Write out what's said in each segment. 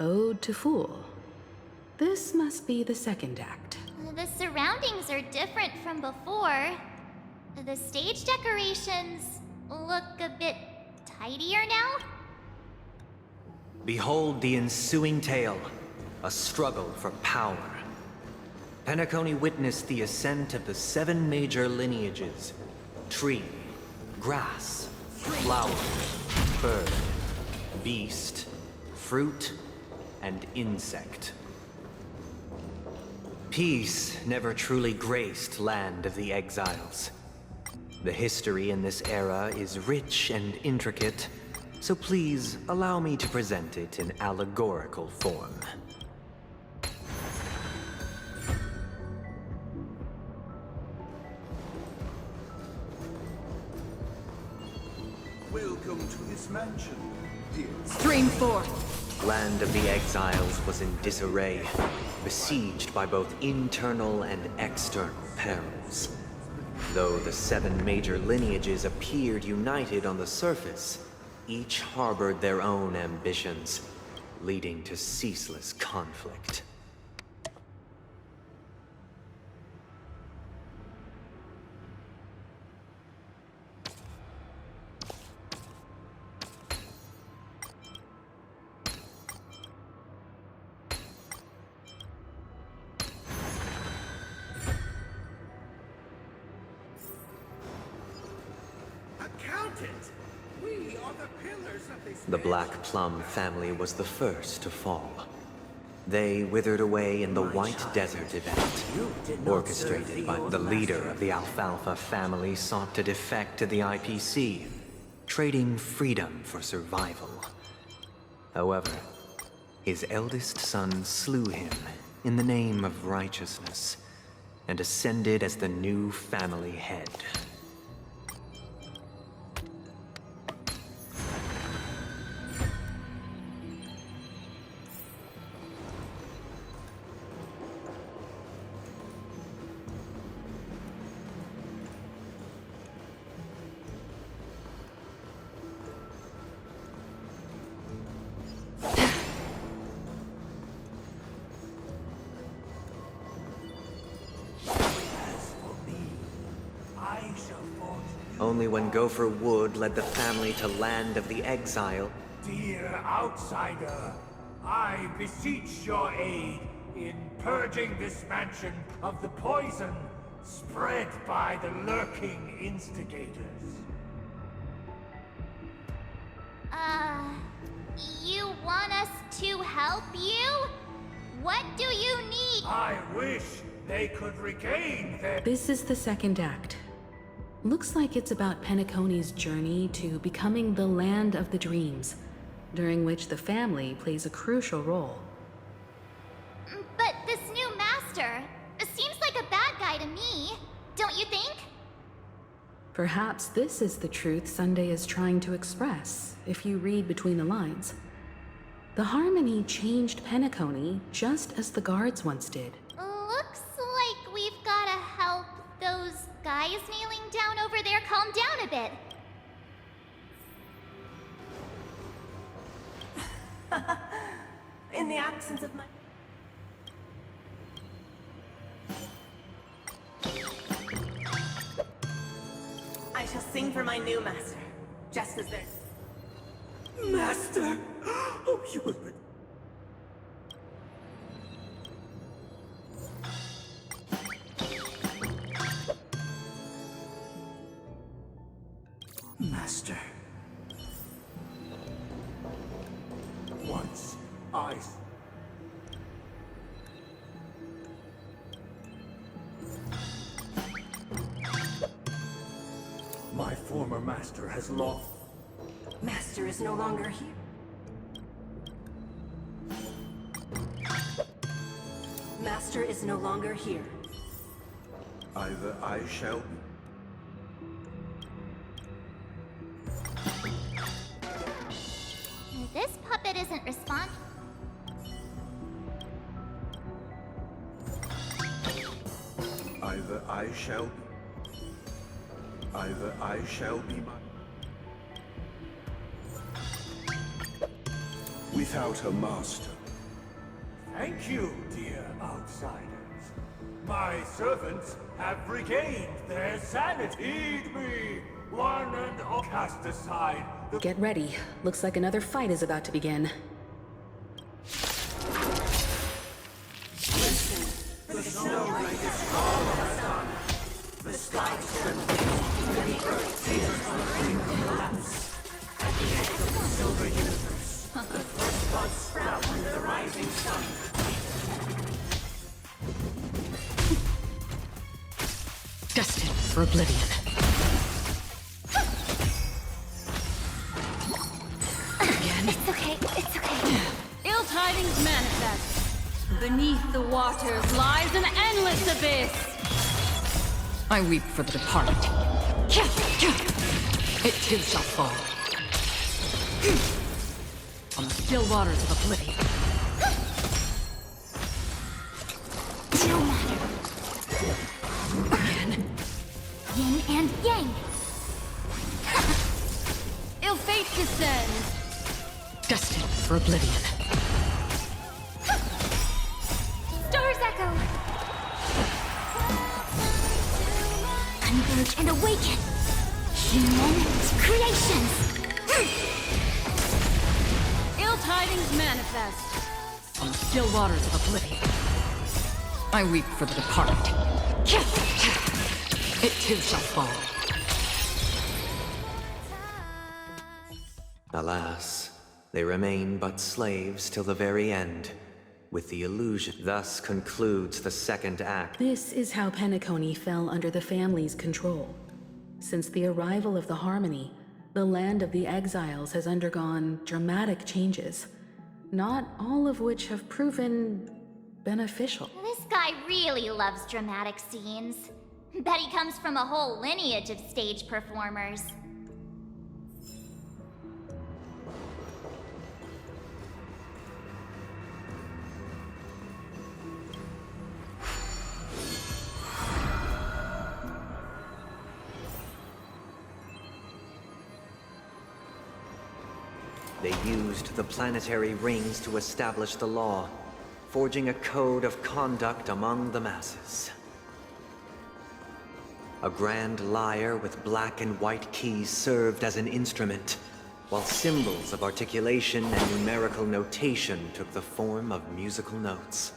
Ode to Fool. This must be the second act. The surroundings are different from before. The stage decorations look a bit tidier now. Behold the ensuing tale, a struggle for power. Penacony witnessed the ascent of the 7 major lineages: tree, grass, flower, bird, beast, fruit, and insect. Peace never truly graced Land of the Exiles. The history in this era is rich and intricate, so please allow me to present it in allegorical form. Welcome to this mansion, dear. Stream 4. Land of the Exiles was in disarray, besieged by both internal and external perils. Though the 7 major lineages appeared united on the surface, each harbored their own ambitions, leading to ceaseless conflict. The Black Plum family was the first to fall. They withered away in the White Desert event, orchestrated by the leader of the Alfalfa family sought to defect to the IPC, trading freedom for survival. However, his eldest son slew him in the name of righteousness, and ascended as the new family head. Only when Gopher Wood led the family to Land of the Exile. Dear outsider, I beseech your aid in purging this mansion of the poison spread by the lurking instigators. You want us to help you? What do you need? I wish they could regain their... This is the second act. Looks like it's about Penacony's journey to becoming the Land of the Dreams, during which the family plays a crucial role. But this new master seems like a bad guy to me, don't you think? Perhaps this is the truth Sunday is trying to express, if you read between the lines. The Harmony changed Penacony just as the guards once did. Looks like we've gotta help those guys kneeling down over there calm down a bit. In the absence of my... I shall sing for my new master, just as their... Master! Oh, you were... Master. Once I... My former master has lost. Master is no longer here. Master is no longer here. Either I shall be. This puppet isn't responding. Either I shall be. Either I shall be my... Without a master, Thank you, dear outsiders. My servants have regained their sanity. Heed me, one and all. Cast aside the... Get ready. Looks like another fight is about to begin. The snow is all has done. The sky turns to the earth tears from the brink of collapse. At the edge of the silver universe, the first buds sprout under the rising sun. Destined for oblivion. It's okay, it's okay. Ill tidings manifest. Beneath the waters lies an endless abyss. I weep for the departed. It too shall fall. On the still waters of oblivion. No matter. Again. Yin and yang. Ill fate descends. Destined for oblivion. Stars echo. Converge and awaken. Human creations. Ill tidings manifest. On the still waters of oblivion. I weep for the departed. It too shall fall. Alas, they remain but slaves till the very end, with the illusion. Thus concludes the second act. This is how Penacony fell under the family's control. Since the arrival of the Harmony, the land of the exiles has undergone dramatic changes, not all of which have proven beneficial. This guy really loves dramatic scenes. Bet he comes from a whole lineage of stage performers. They used the planetary rings to establish the law, forging a code of conduct among the masses. A grand lyre with black and white keys served as an instrument, while symbols of articulation and numerical notation took the form of musical notes.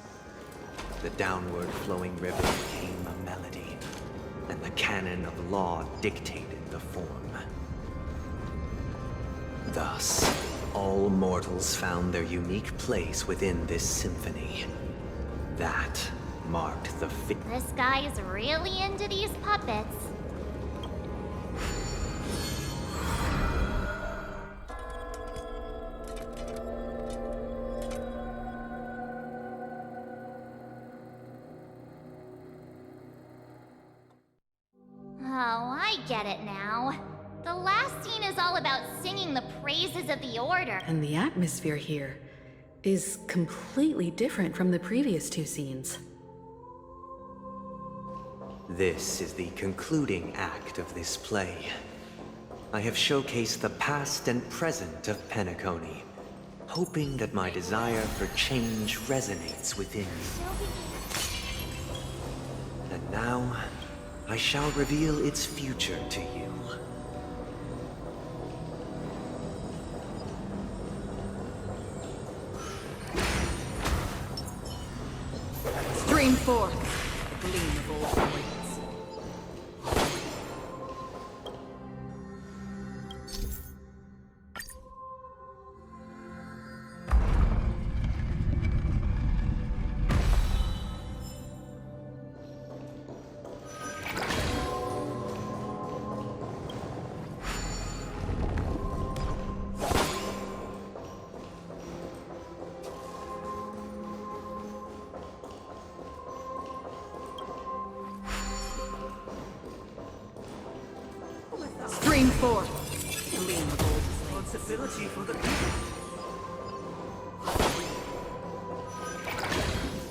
The downward flowing river became a melody, and the canon of law dictated the form. Thus, all mortals found their unique place within this symphony. That marked the This guy is really into these puppets. Oh, I get it now. The last scene is all about singing the praises of the Order. And the atmosphere here is completely different from the previous two scenes. This is the concluding act of this play. I have showcased the past and present of Penacony, hoping that my desire for change resonates within you. And now, I shall reveal its future to you. Stream forth. The gleam of old blades. Stream forth. The gleam of old blades. Responsibility for the people.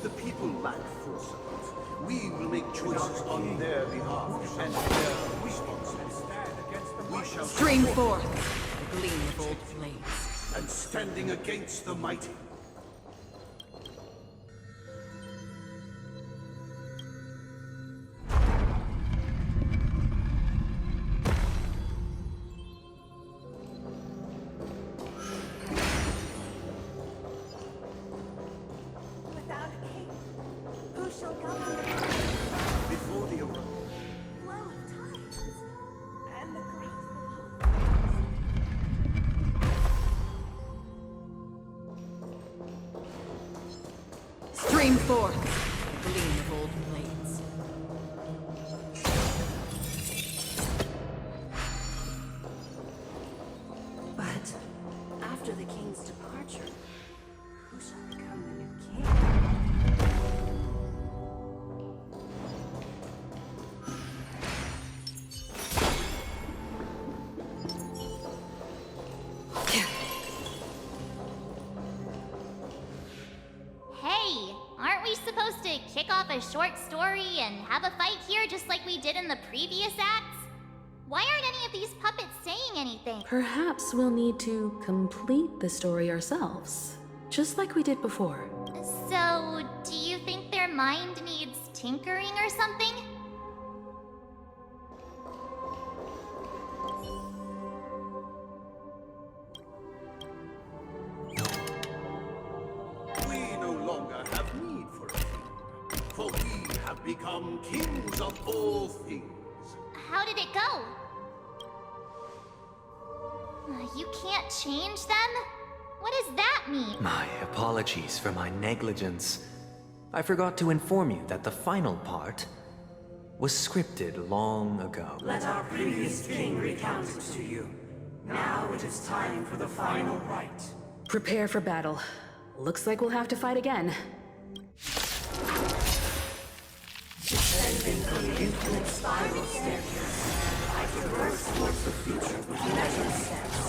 The people lack foresight. We will make choices on their behalf, and their responsibility. We shall Stream forth. The gleam of old blades. and standing against the mighty. shall govern Before the arrival. the flow of tides and the growth of hope. Stream forth. Gleam of old blades. But after the king's departure, who shall become the new king? Hey, aren't we supposed to kick off a short story and have a fight here just like we did in the previous acts? Why aren't any of these puppets saying anything? Perhaps we'll need to complete the story ourselves, just like we did before. So, do you think their mind needs tinkering or something? We no longer have need for a king, for we have become kings of all things. How did it go? You can't change them? What does that mean? My apologies for my negligence. I forgot to inform you that the final part was scripted long ago. Let our previous king recount it to you. Now it is time for the final rite. Prepare for battle. Looks like we'll have to fight again. Descending from the infinite spiral staircase, I traverse towards the future with measured steps.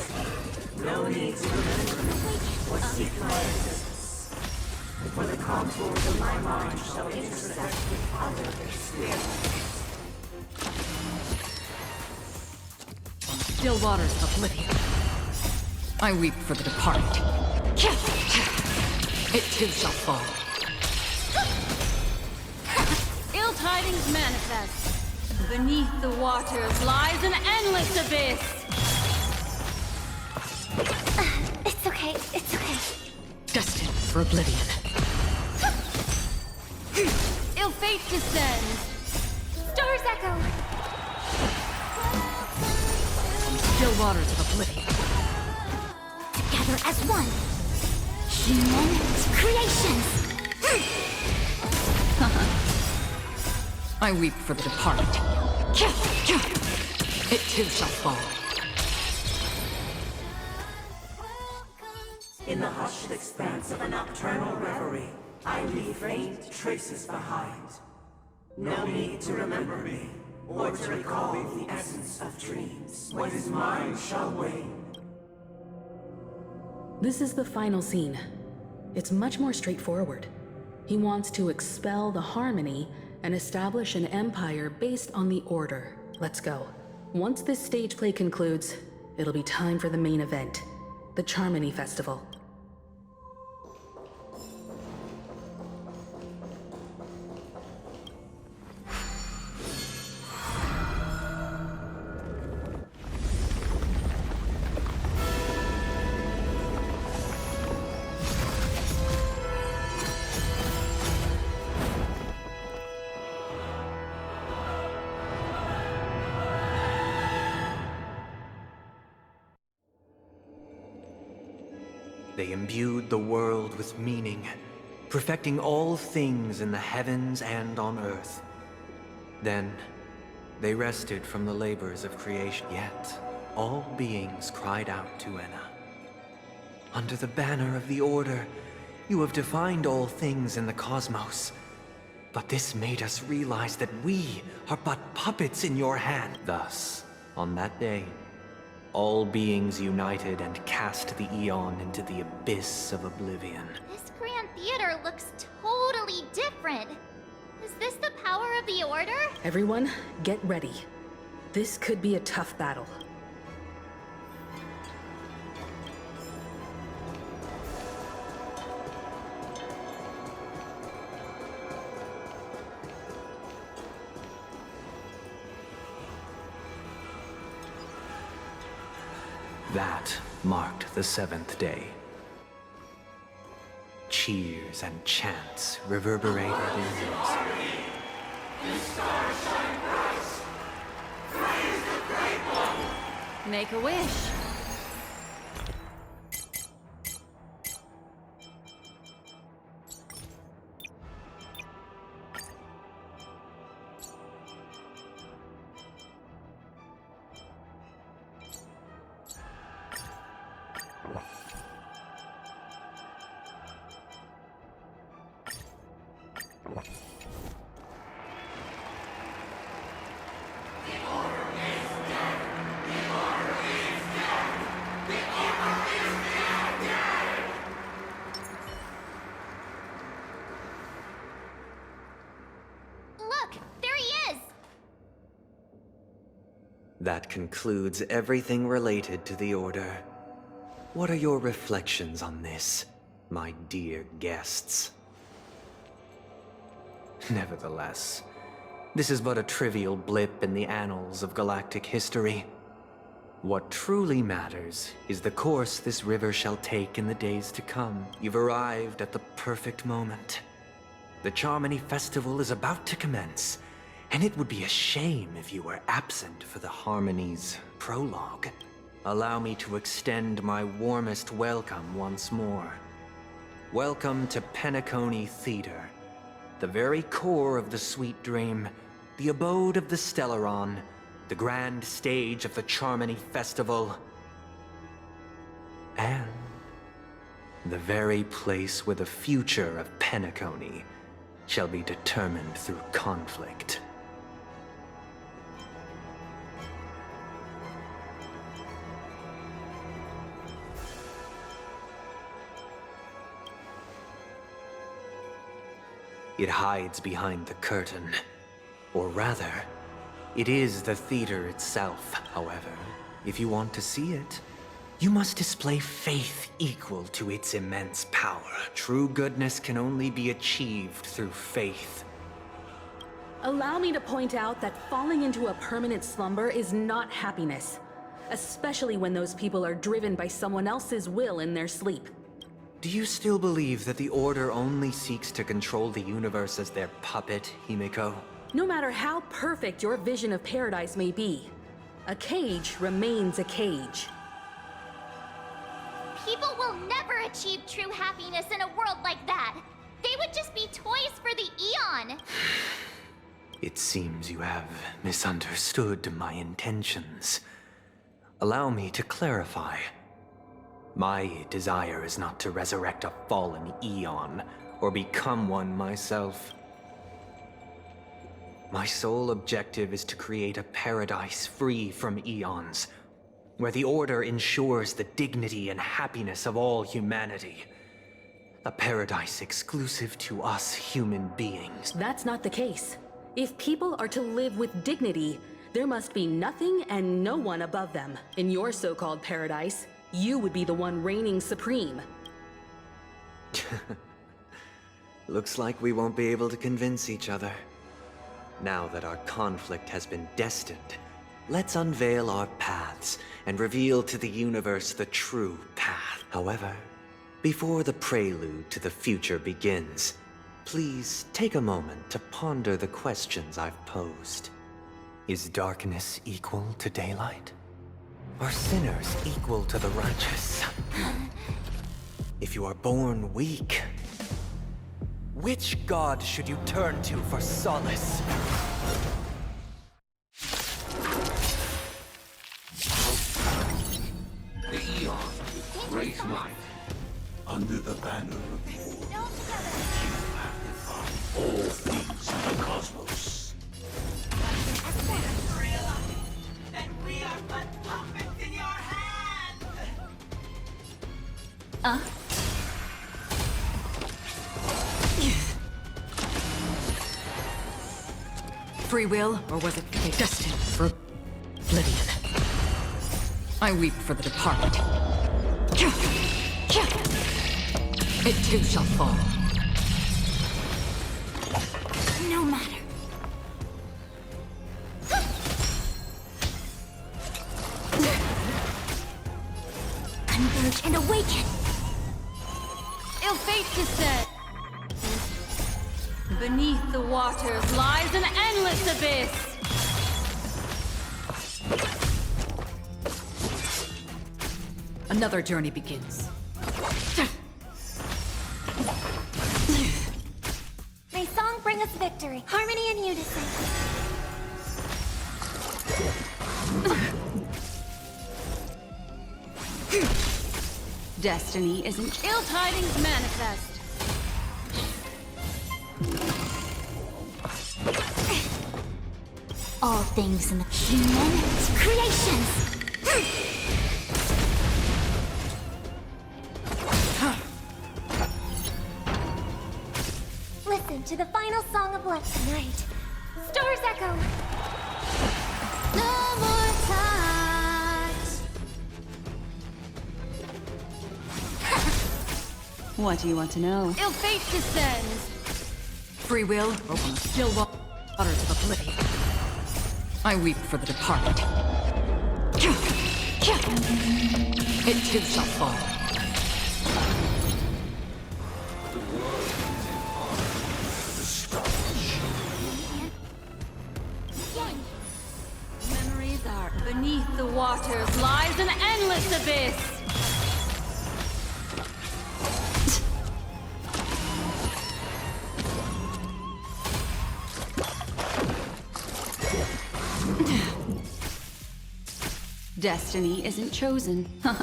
No need to remember or seek my existence, for the contours of my mind shall intersect with other experiences. Still waters of oblivion. I weep for the departed. It too shall fall. Ill tidings manifest. Beneath the waters lies an endless abyss. It's okay, it's okay. Destined for oblivion. Ill fate descends. Stars echo! Still waters of oblivion. Together as one. Human creations! I weep for the departed. It too shall fall. In the hushed expanse of a nocturnal reverie, I leave faint traces behind. No need to remember me, or to recall the essence of dreams. What is mine shall wane. This is the final scene. It's much more straightforward. He wants to expel the Harmony and establish an empire based on the Order. Let's go. Once this stage play concludes, it'll be time for the main event, the Charmony Festival. They imbued the world with meaning, perfecting all things in the heavens and on earth. Then, they rested from the labors of creation. Yet, all beings cried out to Enna. Under the banner of the Order, you have defined all things in the cosmos. But this made us realize that we are but puppets in your hand. Thus, on that day, all beings united and cast the Eon into the abyss of oblivion. This Grand Theater looks totally different. Is this the power of the Order? Everyone, get ready. This could be a tough battle. That marked the seventh day. cheers and chants reverberated in unison. Make a wish. Look, there he is! That concludes everything related to the Order. What are your reflections on this, my dear guests? Nevertheless, this is but a trivial blip in the annals of galactic history. What truly matters is the course this river shall take in the days to come. You've arrived at the perfect moment. The Charmony Festival is about to commence, and it would be a shame if you were absent for the Harmony's prologue. Allow me to extend my warmest welcome once more. Welcome to Penacony Theater, the very core of the Sweet Dream, the abode of the Stellaron, the grand stage of the Charmony Festival, and the very place where the future of Penacony shall be determined through conflict. It hides behind the curtain. Or rather, it is the theater itself, however. If you want to see it, you must display faith equal to its immense power. True goodness can only be achieved through faith. Allow me to point out that falling into a permanent slumber is not happiness, especially when those people are driven by someone else's will in their sleep. Do you still believe that the Order only seeks to control the universe as their puppet, Himiko? No matter how perfect your vision of paradise may be, a cage remains a cage. People will never achieve true happiness in a world like that. They would just be toys for the Eon. It seems you have misunderstood my intentions. Allow me to clarify. My desire is not to resurrect a fallen Eon, or become one myself. My sole objective is to create a paradise free from Eons, where the Order ensures the dignity and happiness of all humanity. A paradise exclusive to us human beings. That's not the case. If people are to live with dignity, there must be nothing and no one above them. In your so-called paradise, you would be the one reigning supreme. Looks like we won't be able to convince each other. Now that our conflict has been destined, let's unveil our paths and reveal to the universe the true path. However, before the prelude to the future begins, please take a moment to ponder the questions I've posed. Is darkness equal to daylight? Are sinners equal to the righteous? If you are born weak, which god should you turn to for solace? The Eon with great light, under the banner of the Order, you have defined all things in the cosmos. That we are but puppets in your hand! Free will, or was it destined for oblivion? I weep for the departed. It too shall fall. No matter. Converge and awaken! Ill-fated fate descends. Beneath the waters lies an endless abyss. Another journey begins. May song bring us victory, harmony and unison. Destiny isn't ill tidings manifest. All things in the human creations. Listen to the final song of love tonight. Stars echo. No more touch. What do you want to know? Ill fate descends. Free will or on the still waters of oblivion. I weep for the departed. It too shall fall. Memories are beneath the waters lies an endless abyss. Destiny isn't chosen. No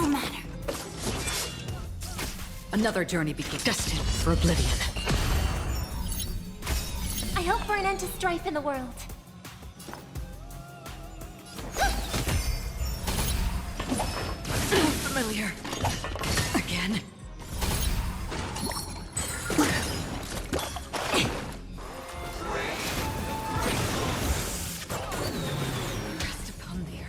matter. Another journey begins. Destined for oblivion. I hope for an end to strife in the world. Familiar. Again. Rest upon the earth.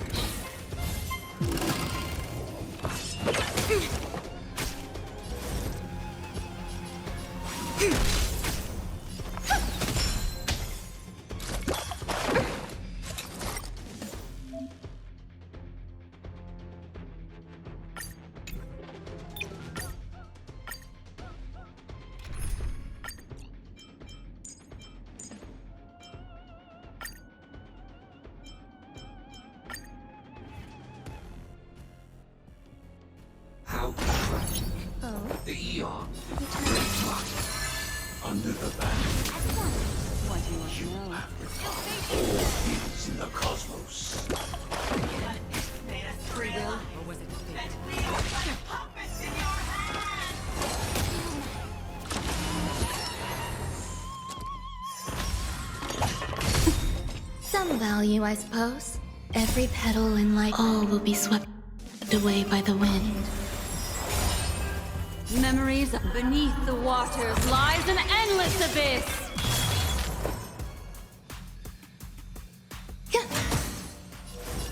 How tragic. The Eon. Great light. Under the banner. What do you want to know? All things in the cosmos. Free will or was it fate? Some value, I suppose. Every petal in life, all will be swept away by the wind. Memories beneath the waters lies an endless abyss.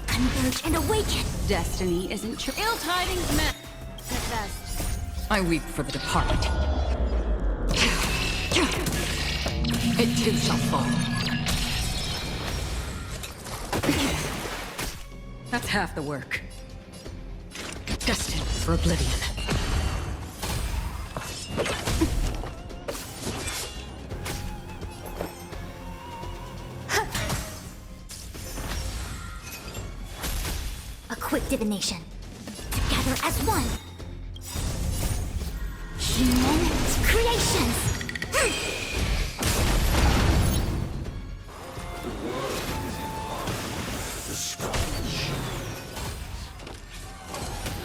Converge and awaken. Destiny isn't true. Ill tidings manifest. I weep for the departed. It too shall fall. That's half the work. Destined for oblivion. A quick divination. Together as one. Human creations. The stars.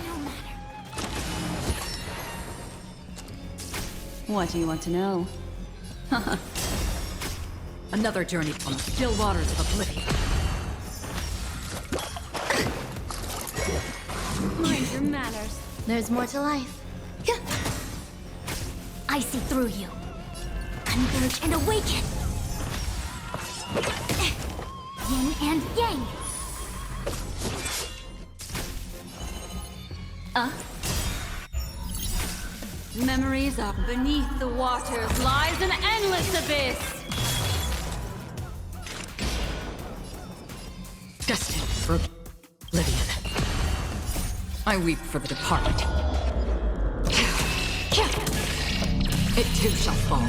No matter. What do you want to know? Another journey on the still waters of oblivion. Mind your manners. There's more to life. I see through you. Converge and awaken. Yin and yang. Memories are beneath the waters lies an endless abyss. Destined for oblivion. I weep for the departed. It too shall fall.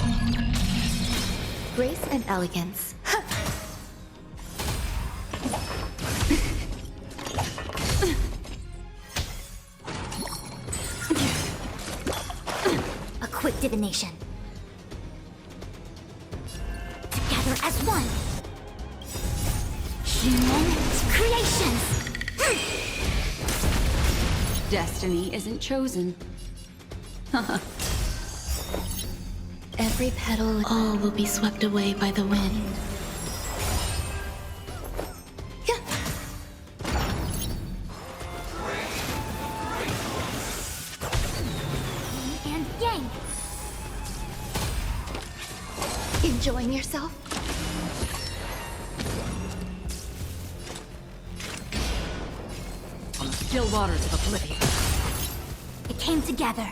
Grace and elegance. A quick divination. Together as one. Human creations. Destiny isn't chosen. Every petal, all will be swept away by the wind. Yin and yang. Enjoying yourself? On the still waters of oblivion. It came together.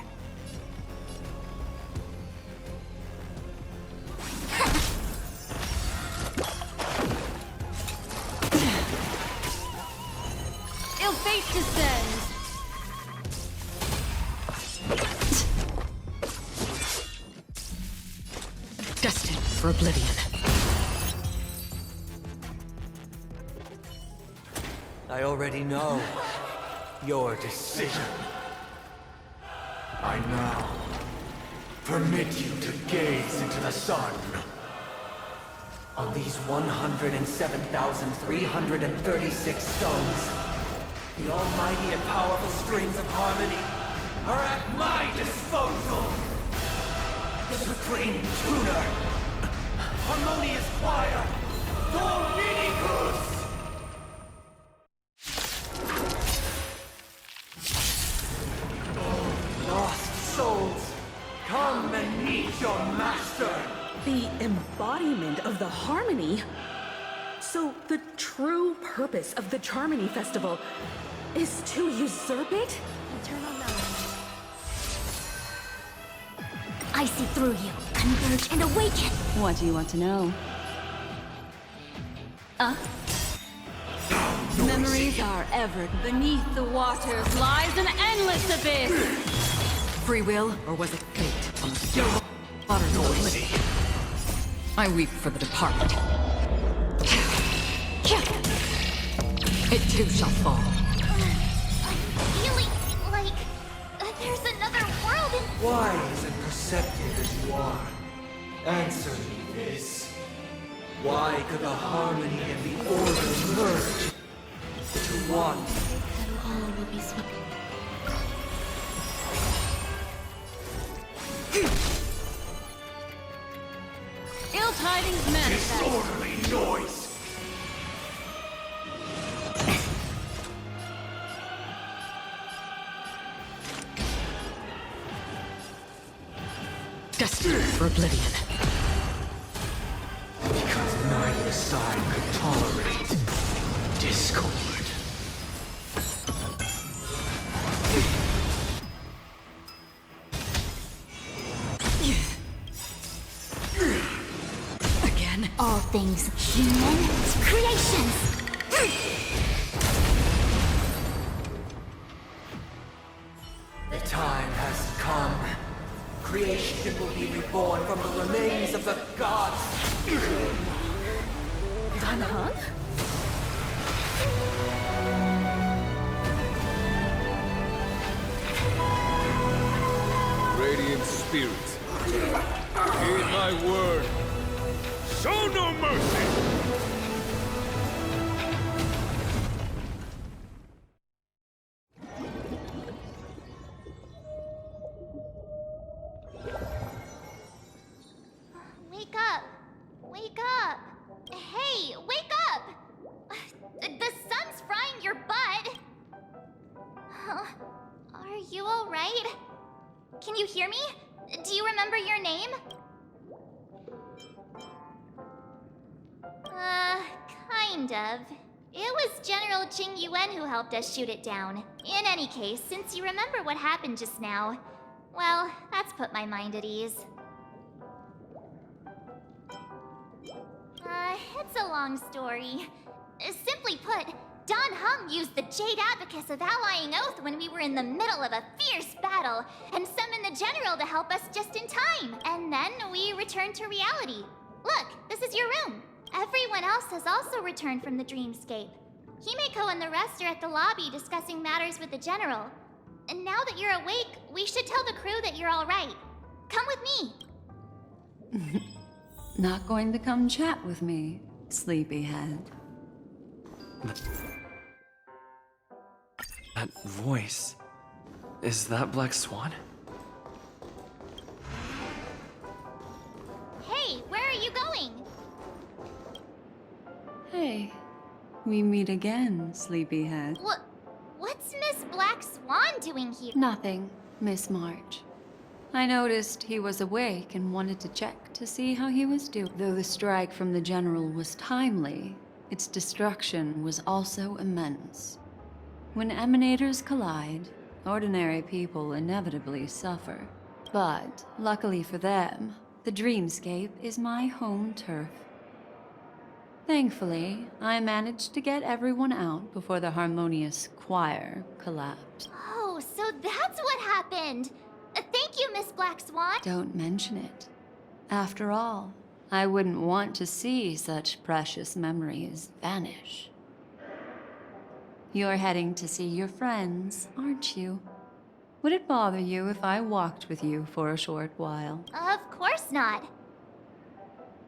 Ill fate descends. Destined for oblivion. I already know your decision. I now permit you to gaze into the sun. On these 107,336 stones, the almighty and powerful strings of harmony are at my disposal. The supreme tuner, harmonious choir, Dominicus! Lost souls, come and meet your master! The embodiment of the harmony? So the true purpose of the Charmony Festival is to usurp it? Eternal knowledge. I see through you. Converge and awaken. What do you want to know? Memories are ever. Beneath the waters lies an endless abyss. Free will, or was it fate? On the still waters of oblivion. I weep for the departed. It too shall fall. I'm feeling like there's another world in... Wise and perceptive as you are, answer me this. Why could the harmony and the order merge to one? That all will be swept. Ill tidings manifest. Disorderly noise! Destined for oblivion. Because neither side could tolerate discord. Again? All things human creations. The time has come. Creation will be reborn from the remains of the gods. Danhang? Radiant spirits, heed my word. Show no mercy! Wake up! Wake up! Hey, wake up! The sun's frying your butt! Are you alright? Can you hear me? Do you remember your name? Kind of. It was General Jing Yuan who helped us shoot it down. In any case, since you remember what happened just now, well, that's put my mind at ease. It's a long story. Simply put, Don Hung used the Jade Abacus of Allying Oath when we were in the middle of a fierce battle, and summoned the General to help us just in time. And return to reality. Look, this is your room. Everyone else has also returned from the dreamscape. Himeko and the rest are at the lobby discussing matters with the general. And now that you're awake, we should tell the crew that you're all right. Come with me. Not going to come chat with me, sleepyhead. That voice... Is that Black Swan? Hey, where are you going? Hey, we meet again, sleepyhead. What's Miss Black Swan doing here? Nothing, Miss March. I noticed he was awake and wanted to check to see how he was doing. Though the strike from the General was timely, its destruction was also immense. When emanators collide, ordinary people inevitably suffer. But, luckily for them, the dreamscape is my home turf. Thankfully, I managed to get everyone out before the harmonious choir collapsed. Oh, so that's what happened! Thank you, Miss Black Swan! Don't mention it. After all, I wouldn't want to see such precious memories vanish. You're heading to see your friends, aren't you? Would it bother you if I walked with you for a short while? Of course not.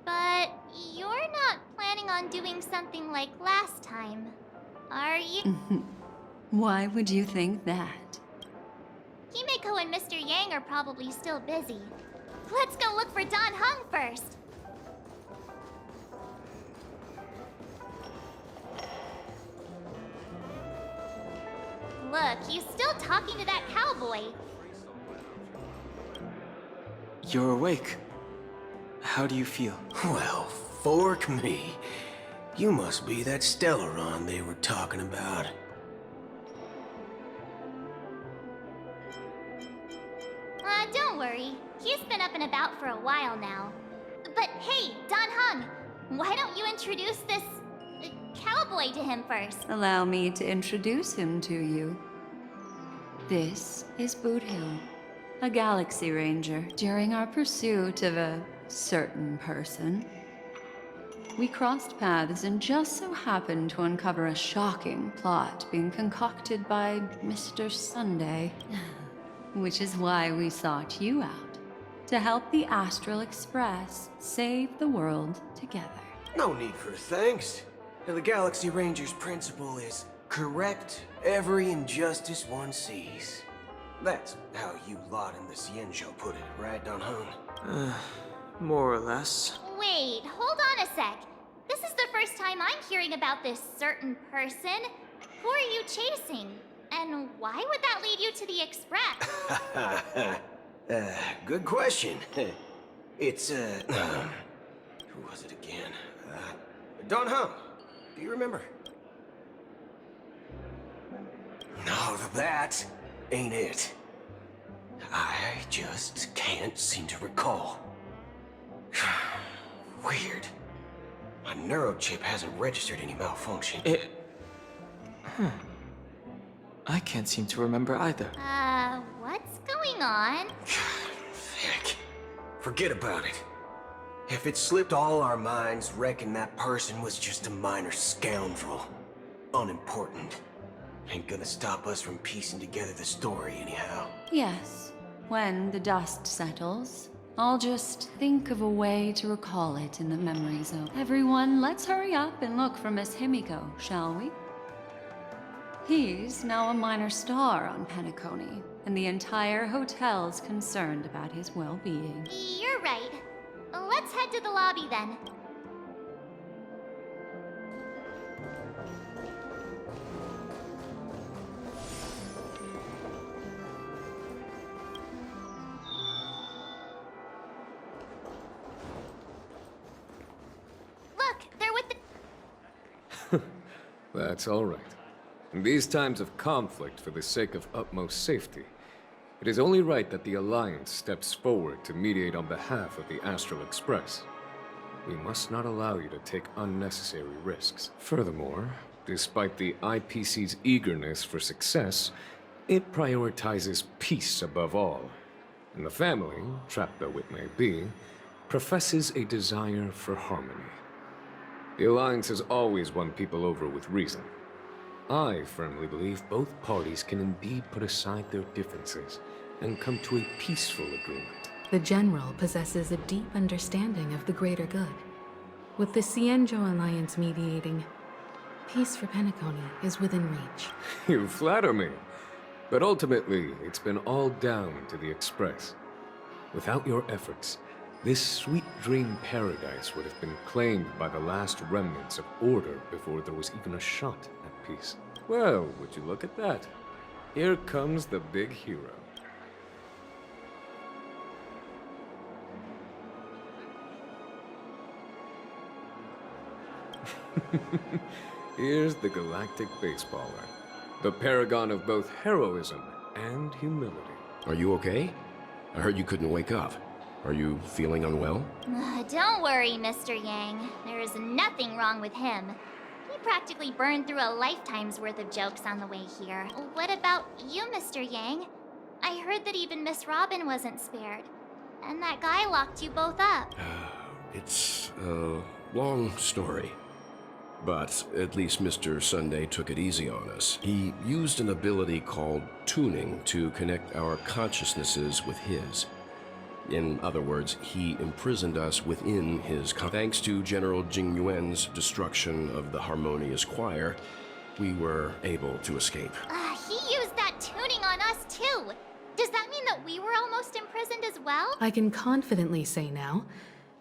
But you're not planning on doing something like last time, are you? Why would you think that? Himeko and Mr. Yang are probably still busy. Let's go look for Don Hung first. Look, he's still talking to that cowboy. You're awake. How do you feel? Well, fork me. You must be that Stellaron they were talking about. Don't worry. He's been up and about for a while now. But hey, Don Hung, why don't you introduce this cowboy to him first? Allow me to introduce him to you. This is Boot Hill, a Galaxy Ranger. During our pursuit of a certain person, we crossed paths and just so happened to uncover a shocking plot being concocted by Mr. Sunday. Which is why we sought you out, to help the Astral Express save the world together. No need for thanks. The Galaxy Ranger's principle is correct every injustice one sees. That's how you lot in the Cienjo put it, right, Don Hung? More or less. Wait, hold on a sec. This is the first time I'm hearing about this certain person. Who are you chasing? And why would that lead you to the Express? Good question. It's, who was it again? Don Hung. Do you remember? No, that ain't it. I just can't seem to recall. Weird. My neurochip hasn't registered any malfunction. I can't seem to remember either. What's going on? Heck. Forget about it. If it slipped all our minds, reckon that person was just a minor scoundrel. Unimportant. Ain't gonna stop us from piecing together the story anyhow. Yes, when the dust settles, I'll just think of a way to recall it in the memory zone. Everyone, let's hurry up and look for Miss Himeko, shall we? He's now a minor star on Penacony, and the entire hotel's concerned about his well-being. You're right. Let's head to the lobby then. Look, they're with the... That's all right. In these times of conflict for the sake of utmost safety, it is only right that the Alliance steps forward to mediate on behalf of the Astral Express. We must not allow you to take unnecessary risks. Furthermore, despite the IPC's eagerness for success, it prioritizes peace above all. And the family, trapped though it may be, professes a desire for harmony. The Alliance has always won people over with reason. I firmly believe both parties can indeed put aside their differences and come to a peaceful agreement. The General possesses a deep understanding of the greater good. With the Cienjo Alliance mediating, peace for Penacony is within reach. You flatter me. But ultimately, it's been all down to the Express. Without your efforts, this sweet dream paradise would have been claimed by the last remnants of order before there was even a shot at peace. Well, would you look at that? Here comes the big hero. Here's the galactic baseballer. The paragon of both heroism and humility. Are you okay? I heard you couldn't wake up. Are you feeling unwell? Don't worry, Mr. Yang. There is nothing wrong with him. He practically burned through a lifetime's worth of jokes on the way here. What about you, Mr. Yang? I heard that even Miss Robin wasn't spared. And that guy locked you both up. It's a long story. But at least Mr. Sunday took it easy on us. He used an ability called tuning to connect our consciousnesses with his. In other words, he imprisoned us within his Thanks to General Jing Yuan's destruction of the Harmonious Choir, we were able to escape. He used that tuning on us too. Does that mean that we were almost imprisoned as well? I can confidently say now,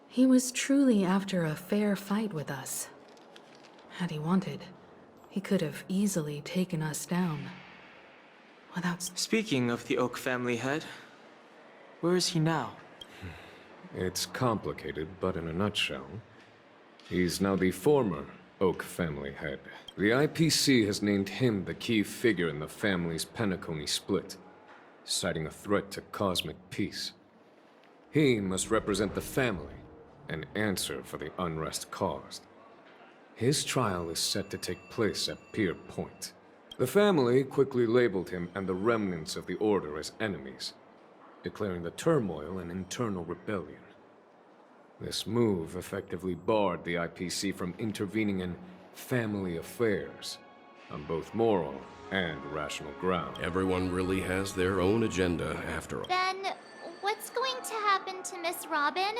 he was truly after a fair fight with us. Had he wanted, he could have easily taken us down. Without... Speaking of the Oak family head, where is he now? It's complicated, but in a nutshell, he's now the former Oak family head. The IPC has named him the key figure in the family's Penacony split, citing a threat to cosmic peace. He must represent the family and answer for the unrest caused. His trial is set to take place at Pier Point. The family quickly labeled him and the remnants of the Order as enemies, declaring the turmoil an internal rebellion. This move effectively barred the IPC from intervening in family affairs on both moral and rational ground. Everyone really has their own agenda after all. Then, what's going to happen to Miss Robin?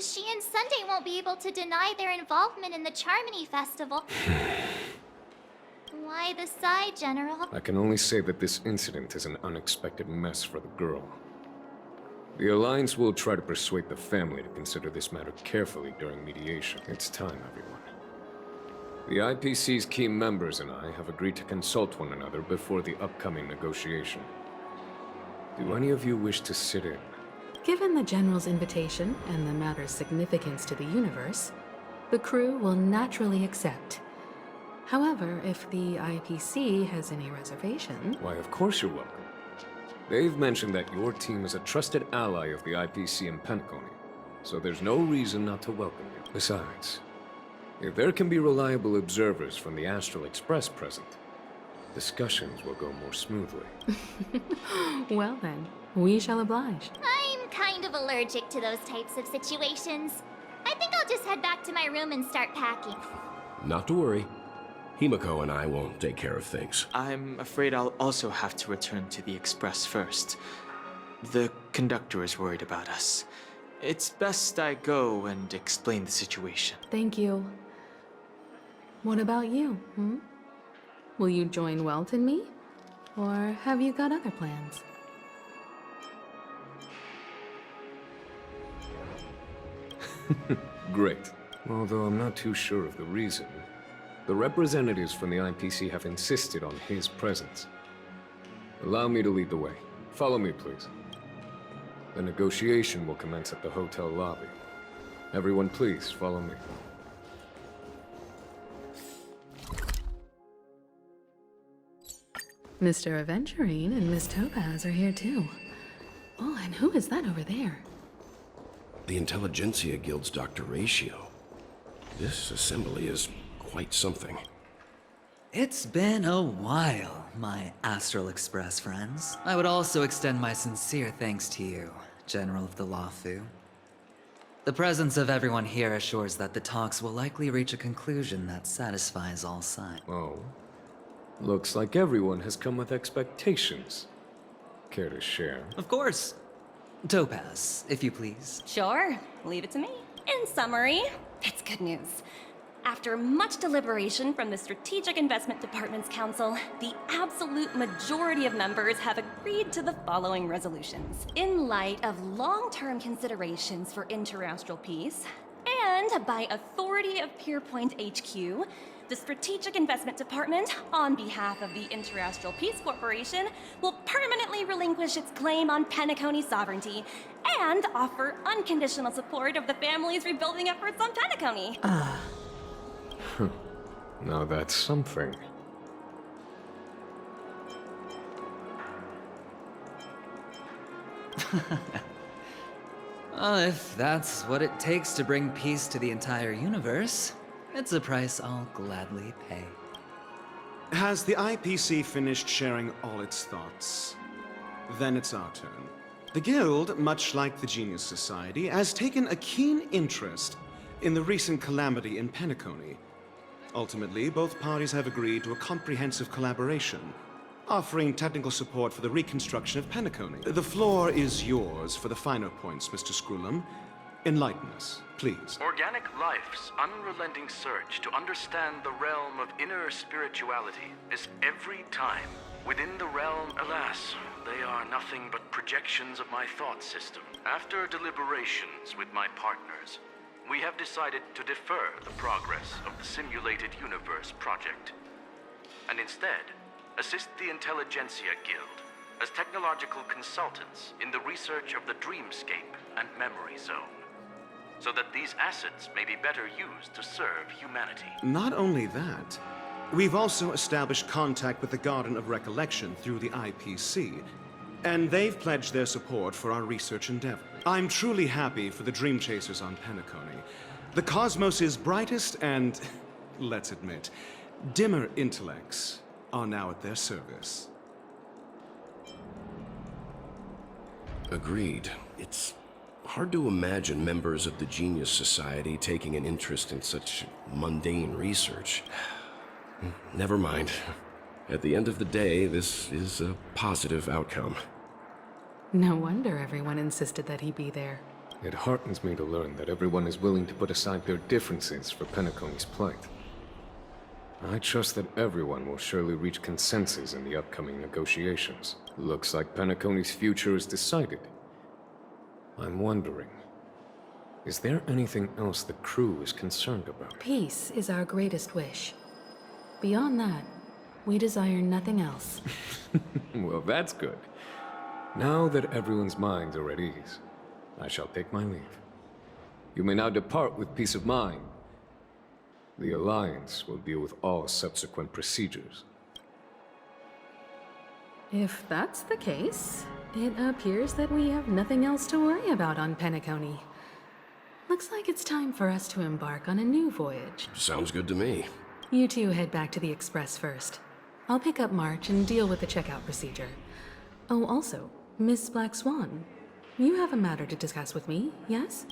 She and Sunday won't be able to deny their involvement in the Charmony Festival. Why the sigh, General? I can only say that this incident is an unexpected mess for the girl. The Alliance will try to persuade the family to consider this matter carefully during mediation. It's time, everyone. The IPC's key members and I have agreed to consult one another before the upcoming negotiation. Do any of you wish to sit in? Given the General's invitation and the matter's significance to the universe, the crew will naturally accept. However, if the IPC has any reservations... Why, of course you're welcome. They've mentioned that your team is a trusted ally of the IPC in Penacony, so there's no reason not to welcome you. Besides, if there can be reliable observers from the Astral Express present, discussions will go more smoothly. Well then, we shall oblige. I'm kind of allergic to those types of situations. I think I'll just head back to my room and start packing. Not to worry. Himiko and I won't take care of things. I'm afraid I'll also have to return to the Express first. The conductor is worried about us. It's best I go and explain the situation. Thank you. What about you, Will you join Welt and me? Or have you got other plans? Great. Although I'm not too sure of the reason. The representatives from the IPC have insisted on his presence. Allow me to lead the way. Follow me, please. The negotiation will commence at the hotel lobby. Everyone, please, follow me. Mr. Aventurine and Miss Topaz are here too. Oh, and who is that over there? The Intelligentsia Guild's Dr. Ratio. This assembly is quite something. It's been a while, my Astral Express friends. I would also extend my sincere thanks to you, General of the Lawfu. The presence of everyone here assures that the talks will likely reach a conclusion that satisfies all sides. Oh. Looks like everyone has come with expectations. Care to share? Of course. Topaz, if you please. Sure, leave it to me. In summary, it's good news. After much deliberation from the Strategic Investment Department's Council, the absolute majority of members have agreed to the following resolutions. In light of long-term considerations for interastral peace, and by authority of Pierpoint HQ, the Strategic Investment Department, on behalf of the Interastral Peace Corporation, will permanently relinquish its claim on Penacony sovereignty and offer unconditional support of the family's rebuilding efforts on Penacony. Now that's something. If that's what it takes to bring peace to the entire universe, it's a price I'll gladly pay. Has the IPC finished sharing all its thoughts? Then it's our turn. The Guild, much like the Genius Society, has taken a keen interest in the recent calamity in Penacony. Ultimately, both parties have agreed to a comprehensive collaboration, offering technical support for the reconstruction of Penacony. The floor is yours for the finer points, Mr. Screwlam. Enlighten us, please. Organic life's unrelenting search to understand the realm of inner spirituality is every time within the realm. Alas, they are nothing but projections of my thought system. After deliberations with my partners, we have decided to defer the progress of the Simulated Universe project, and instead assist the Intelligentsia Guild as technological consultants in the research of the Dreamscape and Memory Zone, so that these assets may be better used to serve humanity. Not only that, we've also established contact with the Garden of Recollection through the IPC, and they've pledged their support for our research endeavor. I'm truly happy for the Dream Chasers on Penacony. The cosmos' brightest and, let's admit, dimmer intellects are now at their service. Agreed. It's hard to imagine members of the Genius Society taking an interest in such mundane research. Never mind. At the end of the day, this is a positive outcome. No wonder everyone insisted that he be there. It heartens me to learn that everyone is willing to put aside their differences for Penacony's plight. I trust that everyone will surely reach consensus in the upcoming negotiations. Looks like Penacony's future is decided. I'm wondering, is there anything else the crew is concerned about? Peace is our greatest wish. Beyond that, we desire nothing else. Well, that's good. Now that everyone's minds are at ease, I shall take my leave. You may now depart with peace of mind. The Alliance will deal with all subsequent procedures. If that's the case, it appears that we have nothing else to worry about on Penacony. Looks like it's time for us to embark on a new voyage. Sounds good to me. You two head back to the Express first. I'll pick up March and deal with the checkout procedure. Oh, also, Miss Black Swan, you have a matter to discuss with me, yes?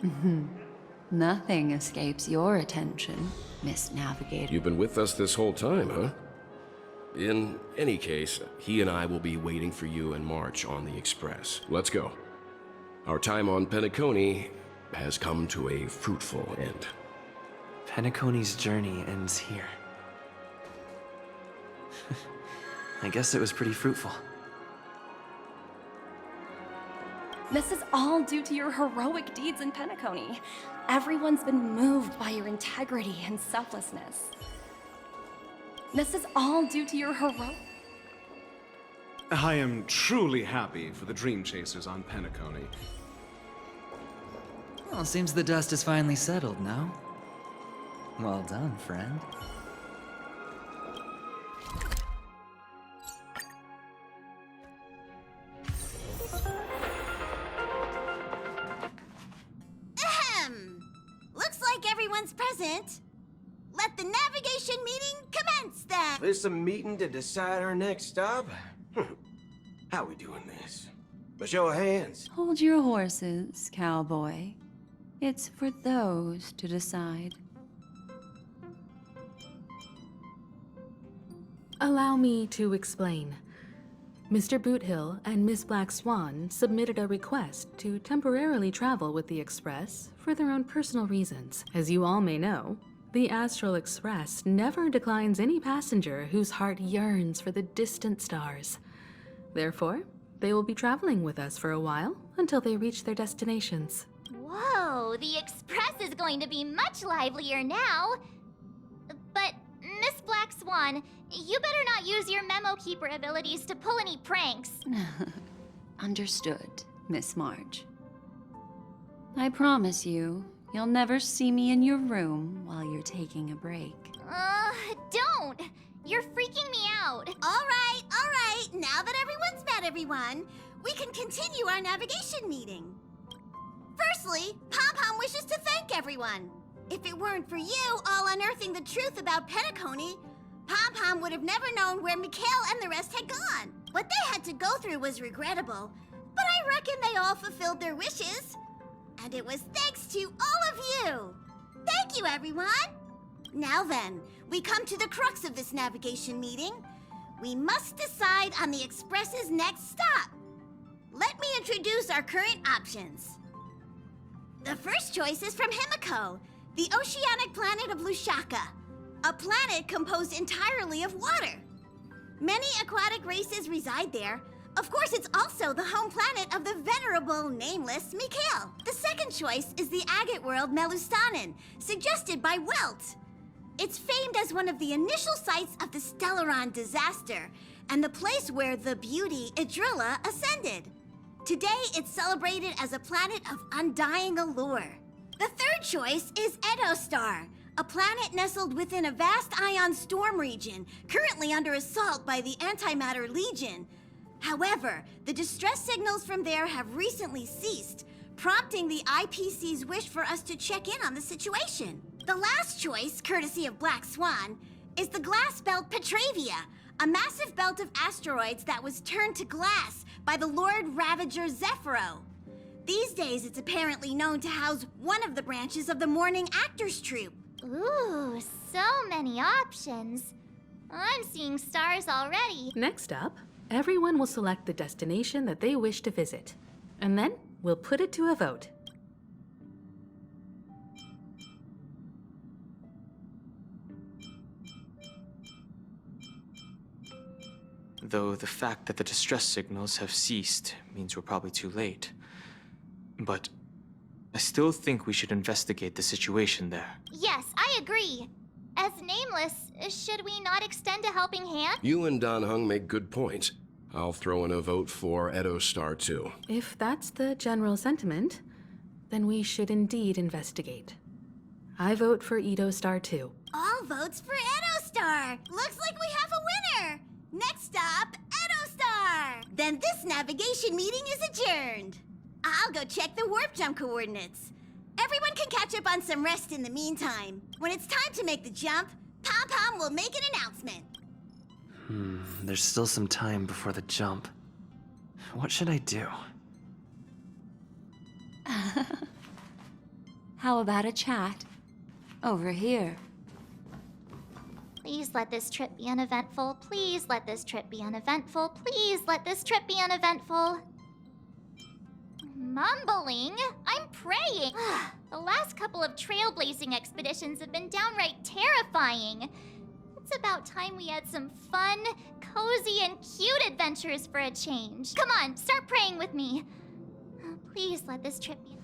Nothing escapes your attention, Miss Navigator. You've been with us this whole time, huh? In any case, he and I will be waiting for you and March on the Express. Let's go. Our time on Penacony has come to a fruitful end. Penacony's journey ends here. I guess it was pretty fruitful. This is all due to your heroic deeds in Penacony. Everyone's been moved by your integrity and selflessness. This is all due to your I am truly happy for the Dream Chasers on Penacony. Well, seems the dust is finally settled now. Well done, friend. Looks like everyone's present. Let the navigation meeting commence then. This a meeting to decide our next stop? How we doing this? A show of hands. Hold your horses, cowboy. It's for those to decide. Allow me to explain. Mr. Boothill and Miss Black Swan submitted a request to temporarily travel with the Express for their own personal reasons. As you all may know, the Astral Express never declines any passenger whose heart yearns for the distant stars. Therefore, they will be traveling with us for a while until they reach their destinations. Whoa, the Express is going to be much livelier now. But, Miss Black Swan, you better not use your memo keeper abilities to pull any pranks. Understood, Miss Marge. I promise you, you'll never see me in your room while you're taking a break. Don't! You're freaking me out. All right. Now that everyone's met everyone, we can continue our navigation meeting. Firstly, Pom-Pom wishes to thank everyone. If it weren't for you all unearthing the truth about Penacony, Pom-Pom would have never known where Mikhail and the rest had gone. What they had to go through was regrettable, but I reckon they all fulfilled their wishes. And it was thanks to all of you. Thank you, everyone. Now then, we come to the crux of this navigation meeting. We must decide on the Express's next stop. Let me introduce our current options. The first choice is from Himiko, the oceanic planet of Lushaka, a planet composed entirely of water. Many aquatic races reside there. Of course, it's also the home planet of the venerable, nameless Mikhail. The second choice is the agate world Melustanen, suggested by Welt. It's famed as one of the initial sites of the Stellaron disaster, and the place where the beauty Idrilla ascended. Today, it's celebrated as a planet of undying allure. The third choice is Edostar, a planet nestled within a vast ion storm region, currently under assault by the Antimatter Legion. However, the distress signals from there have recently ceased, prompting the IPC's wish for us to check in on the situation. The last choice, courtesy of Black Swan, is the glass belt Petravia, a massive belt of asteroids that was turned to glass by the Lord Ravager Zephyro. These days, it's apparently known to house one of the branches of the Morning Actors Troupe. Ooh, so many options. I'm seeing stars already. Next up, everyone will select the destination that they wish to visit, and then we'll put it to a vote. Though the fact that the distress signals have ceased means we're probably too late. But I still think we should investigate the situation there. Yes, I agree. As Nameless, should we not extend a helping hand? You and Dan Hung make good points. I'll throw in a vote for Edostar too. If that's the general sentiment, then we should indeed investigate. I vote for Edostar too. All votes for Edostar! Looks like we have a winner! Next stop, Edostar! Then this navigation meeting is adjourned. I'll go check the warp jump coordinates. Everyone can catch up on some rest in the meantime. When it's time to make the jump, Pom-Pom will make an announcement. There's still some time before the jump. What should I do? How about a chat? Over here. Please let this trip be uneventful. Please let this trip be uneventful. Please let this trip be uneventful. Mumbling? I'm praying. The last couple of trailblazing expeditions have been downright terrifying. It's about time we had some fun, cozy, and cute adventures for a change. Come on, start praying with me. Please let this trip be...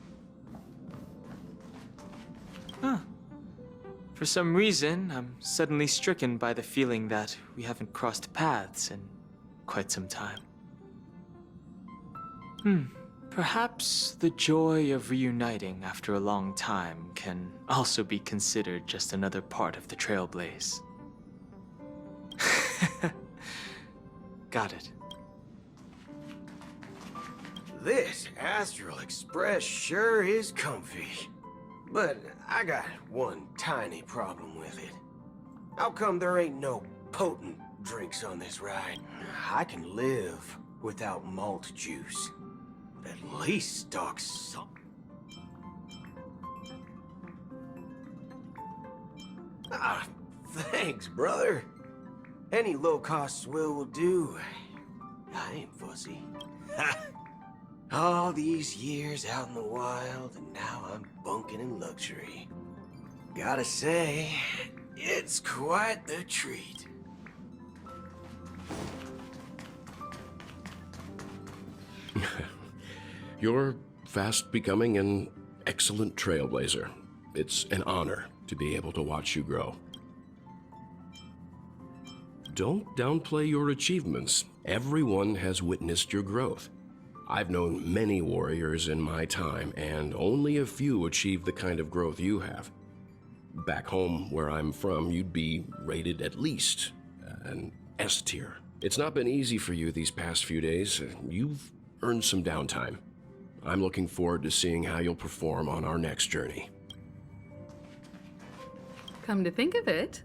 For some reason, I'm suddenly stricken by the feeling that we haven't crossed paths in quite some time. Perhaps the joy of reuniting after a long time can also be considered just another part of the Trailblaze. Got it. This Astral Express sure is comfy. But I got one tiny problem with it. How come there ain't no potent drinks on this ride? I can live without malt juice. But at least stock some. Ah, thanks, brother. Any low-cost swill will do. I ain't fussy. All these years out in the wild, and now I'm bunking in luxury. Gotta say, it's quite the treat. You're fast becoming an excellent trailblazer. It's an honor to be able to watch you grow. Don't downplay your achievements. Everyone has witnessed your growth. I've known many warriors in my time, and only a few achieved the kind of growth you have. Back home, where I'm from, you'd be rated at least an S tier. It's not been easy for you these past few days. You've earned some downtime. I'm looking forward to seeing how you'll perform on our next journey. Come to think of it,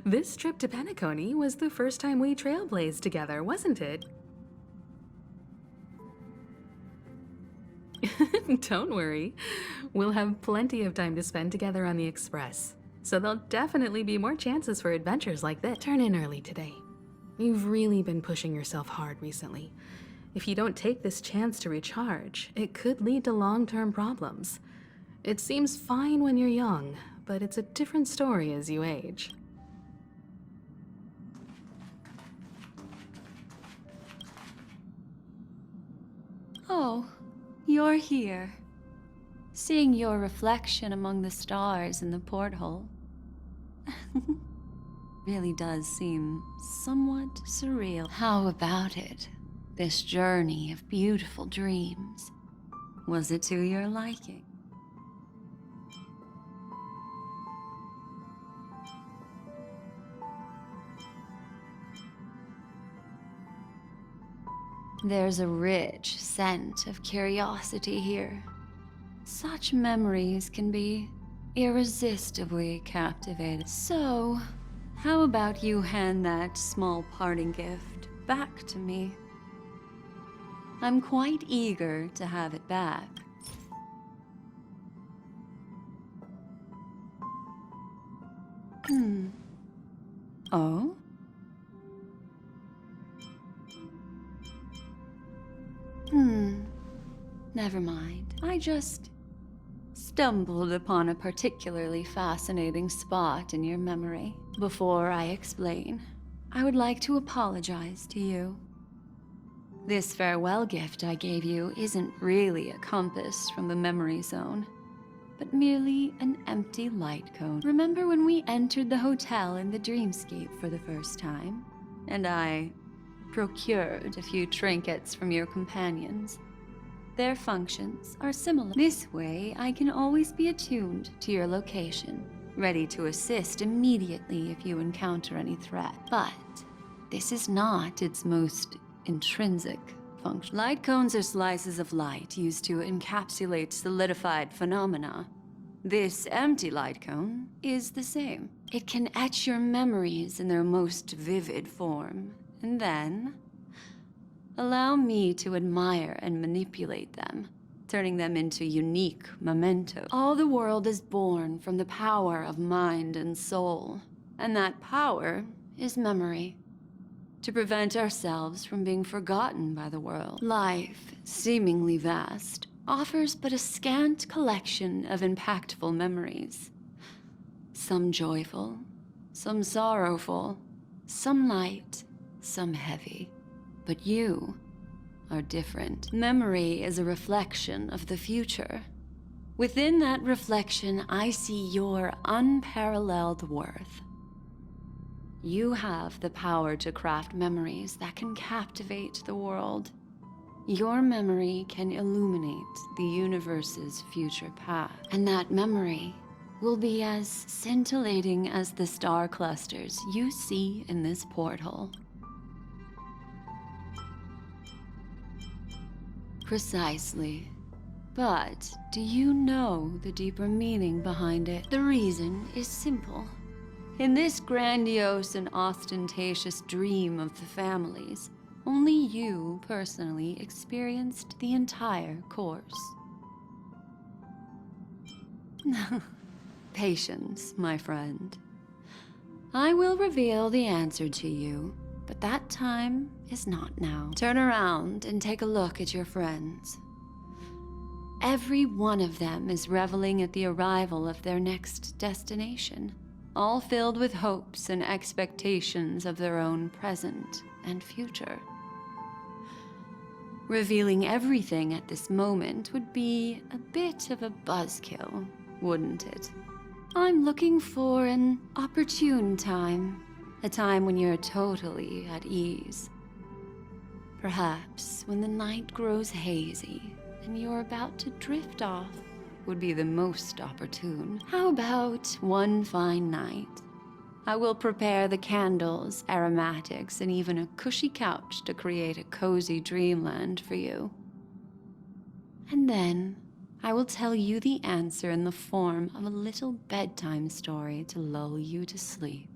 this trip to Penacony was the first time we trailblazed together, wasn't it? Don't worry. We'll have plenty of time to spend together on the Express, so there'll definitely be more chances for adventures like this. Turn in early today. You've really been pushing yourself hard recently. If you don't take this chance to recharge, it could lead to long-term problems. It seems fine when you're young, but it's a different story as you age. Oh, you're here. Seeing your reflection among the stars in the porthole really does seem somewhat surreal. How about it? This journey of beautiful dreams. Was it to your liking? There's a rich scent of curiosity here. Such memories can be irresistibly captivating. So, how about you hand that small parting gift back to me? I'm quite eager to have it back. Oh? Never mind. I just stumbled upon a particularly fascinating spot in your memory. Before I explain, I would like to apologize to you. This farewell gift I gave you isn't really a compass from the memory zone, but merely an empty light cone. Remember when we entered the hotel in the dreamscape for the first time, and I procured a few trinkets from your companions? Their functions are similar. This way, I can always be attuned to your location, ready to assist immediately if you encounter any threat. But this is not its most intrinsic function. Light cones are slices of light used to encapsulate solidified phenomena. This empty light cone is the same. It can etch your memories in their most vivid form, and then allow me to admire and manipulate them, turning them into unique mementos. All the world is born from the power of mind and soul, and that power is memory. To prevent ourselves from being forgotten by the world. Life, seemingly vast, offers but a scant collection of impactful memories. Some joyful, some sorrowful, some light, some heavy. But you are different. Memory is a reflection of the future. Within that reflection, I see your unparalleled worth. You have the power to craft memories that can captivate the world. Your memory can illuminate the universe's future path. And that memory will be as scintillating as the star clusters you see in this porthole. Precisely. But do you know the deeper meaning behind it? The reason is simple. In this grandiose and ostentatious dream of the families, only you personally experienced the entire course. Patience, my friend. I will reveal the answer to you, but that time is not now. Turn around and take a look at your friends. Every one of them is reveling at the arrival of their next destination, all filled with hopes and expectations of their own present and future. Revealing everything at this moment would be a bit of a buzzkill, wouldn't it? I'm looking for an opportune time, a time when you're totally at ease. Perhaps when the night grows hazy and you're about to drift off would be the most opportune. How about one fine night? I will prepare the candles, aromatics, and even a cushy couch to create a cozy dreamland for you. And then I will tell you the answer in the form of a little bedtime story to lull you to sleep.